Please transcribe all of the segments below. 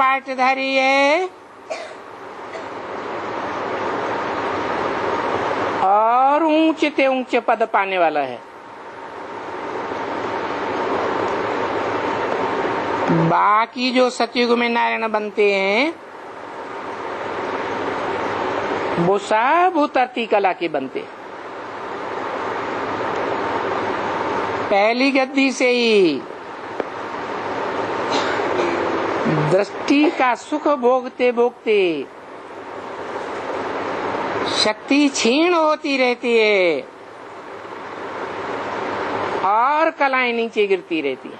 पाटधारी है और ऊंचे से ऊंचे पद पाने वाला है। बाकी जो सतयुग में नारायण बनते हैं वो सब उतरती कला के बनते हैं। पहली गद्दी से ही दृष्टि का सुख भोगते भोगते शक्ति क्षीण होती रहती है और कलाएं नीचे गिरती रहती है।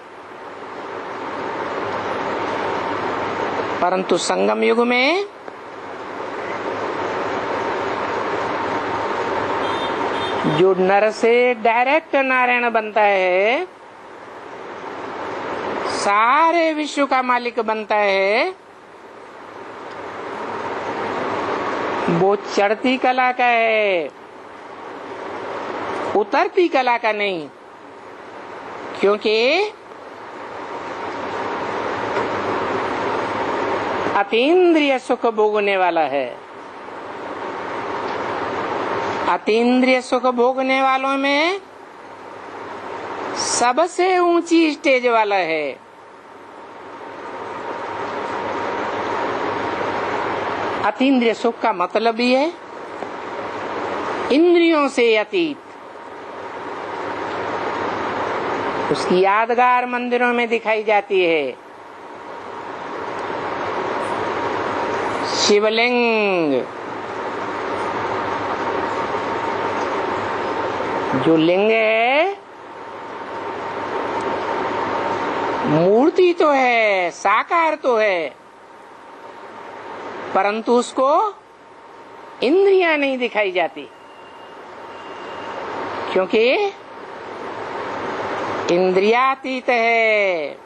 परंतु संगम युग में जो नर से डायरेक्ट नारायण बनता है, सारे विश्व का मालिक बनता है, वो चढ़ती कला का है, उतरती कला का नहीं। क्योंकि अतीन्द्रिय सुख भोगने वाला है। अतीन्द्रिय सुख भोगने वालों में सबसे ऊंची स्टेज वाला है। अतीन्द्रिय सुख का मतलब ही है इंद्रियों से अतीत। उसकी यादगार मंदिरों में दिखाई जाती है। शिवलिंग, जो लिंग है मूर्ति तो है, साकार तो है, परंतु उसको इंद्रियां नहीं दिखाई जाती। क्योंकि इंद्रियातीत है।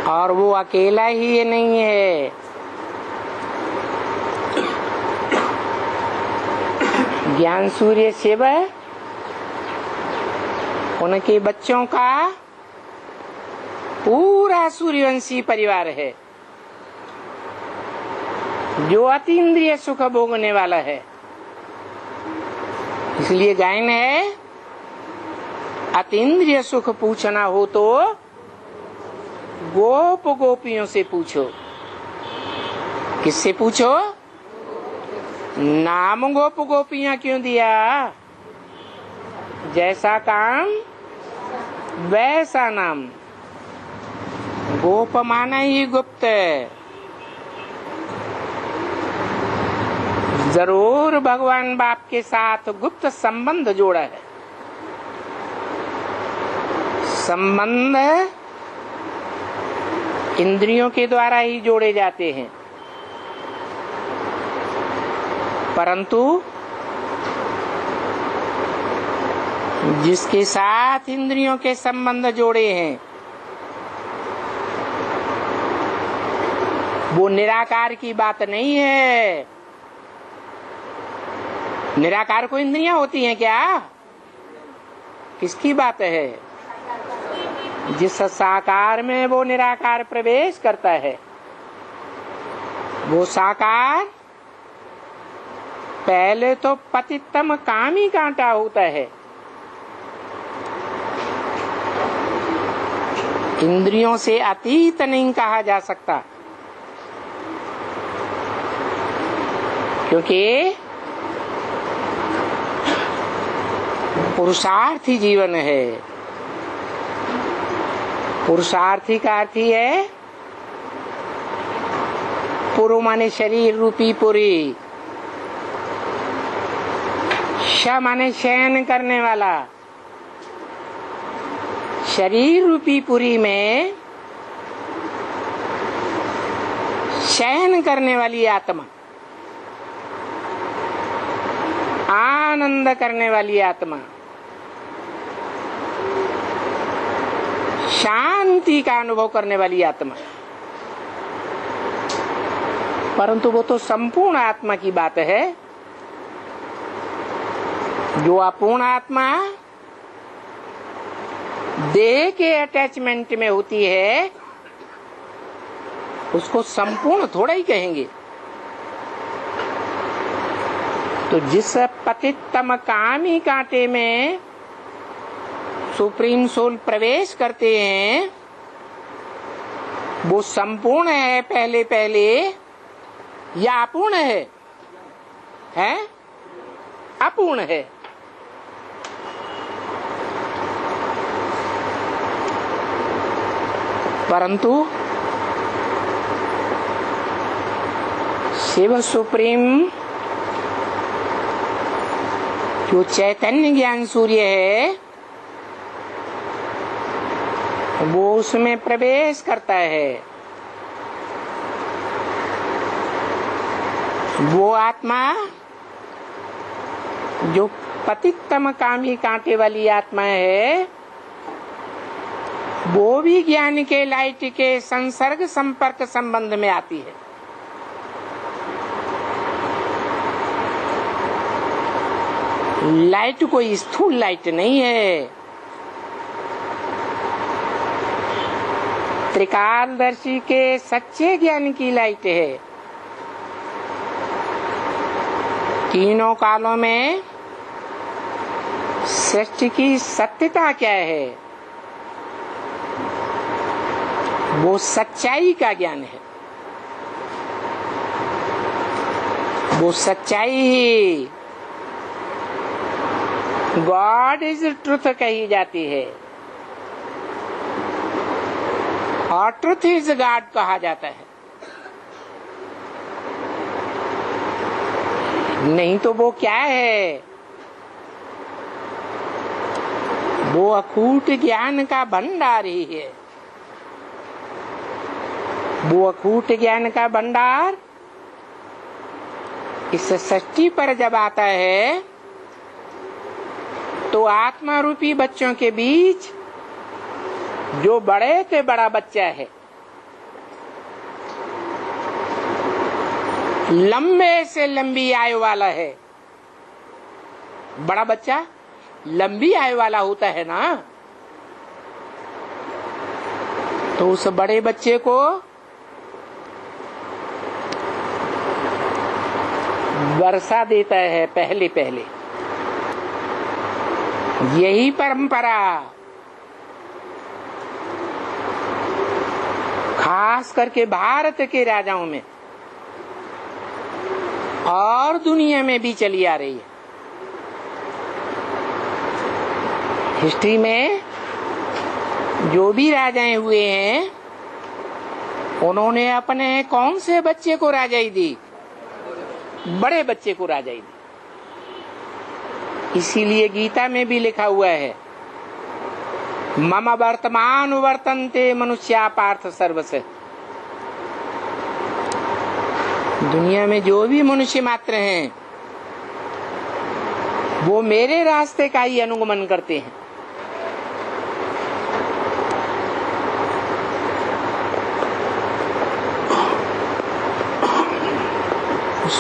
और वो अकेला ही ये नहीं है, ज्ञान सूर्य शिव उनके बच्चों का पूरा सूर्यवंशी परिवार है जो अतीन्द्रिय सुख भोगने वाला है। इसलिए गायन है, अतीन्द्रिय सुख पूछना हो तो गोप गोपियों से पूछो। किससे पूछो? नाम गोप गोपियां क्यों दिया? जैसा काम वैसा नाम। गोप माना ही गुप्त। जरूर भगवान बाप के साथ गुप्त संबंध जोड़ा है। संबंध इंद्रियों के द्वारा ही जोड़े जाते हैं, परंतु जिसके साथ इंद्रियों के संबंध जोड़े हैं वो निराकार की बात नहीं है। निराकार को इंद्रियां होती हैं क्या? किसकी बात है? जिस साकार में वो निराकार प्रवेश करता है वो साकार पहले तो पतितम कामी कांटा होता है। इंद्रियों से अतीत नहीं कहा जा सकता, क्योंकि पुरुषार्थी जीवन है। पुरुषार्थी का अर्थ ही है पुरु माने शरीर रूपी पुरी, श माने शयन करने वाला। शरीर रूपी पुरी में शयन करने वाली आत्मा, आनंद करने वाली आत्मा, शांति का अनुभव करने वाली आत्मा। परंतु वो तो संपूर्ण आत्मा की बात है। जो अपूर्ण आत्मा देह के अटैचमेंट में होती है उसको संपूर्ण थोड़ा ही कहेंगे। तो जिस पतितम कामी कांटे में सुप्रीम सोल प्रवेश करते हैं वो संपूर्ण है पहले पहले या अपूर्ण है? अपूर्ण है। परंतु शिव सुप्रीम जो चैतन्य ज्ञान सूर्य है वो उसमें प्रवेश करता है। वो आत्मा जो पतितम कामी कांटे वाली आत्मा है वो भी ज्ञान के लाइट के संसर्ग संपर्क संबंध में आती है। लाइट कोई स्थूल लाइट नहीं है, त्रिकालदर्शी के सच्चे ज्ञान की लाइट है। तीनों कालों में सृष्टि की सत्यता क्या है? वो सच्चाई का ज्ञान है। वो सच्चाई ही गॉड इज ट्रुथ कही जाती है और ट्रुथ इज गॉड कहा जाता है। नहीं तो वो क्या है? वो अखूट ज्ञान का भंडार ही है। वो अखूट ज्ञान का भंडार इस सृष्टि पर जब आता है तो आत्मा रूपी बच्चों के बीच जो बड़े से बड़ा बच्चा है, लंबे से लंबी आयु वाला है, बड़ा बच्चा लंबी आयु वाला होता है ना, तो उस बड़े बच्चे को वर्षा देता है पहले पहले। यही परंपरा खास करके भारत के राजाओं में और दुनिया में भी चली आ रही है। हिस्ट्री में जो भी राजाएं हुए हैं उन्होंने अपने कौन से बच्चे को राजाई दी? बड़े बच्चे को राजाई दी। इसीलिए गीता में भी लिखा हुआ है मम वर्तमान वर्तन्ते मनुष्या पार्थ सर्वस्य। दुनिया में जो भी मनुष्य मात्र हैं वो मेरे रास्ते का ही अनुगमन करते हैं।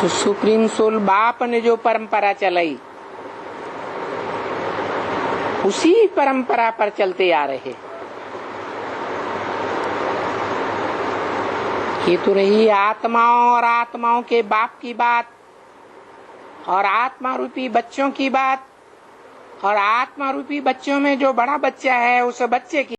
सुप्रीम सोल बाप ने जो परंपरा चलाई उसी परंपरा पर चलते आ रहे। ये तो रही आत्माओं और आत्माओं के बाप की बात और आत्मा रूपी बच्चों की बात और आत्मा रूपी बच्चों में जो बड़ा बच्चा है उस बच्चे की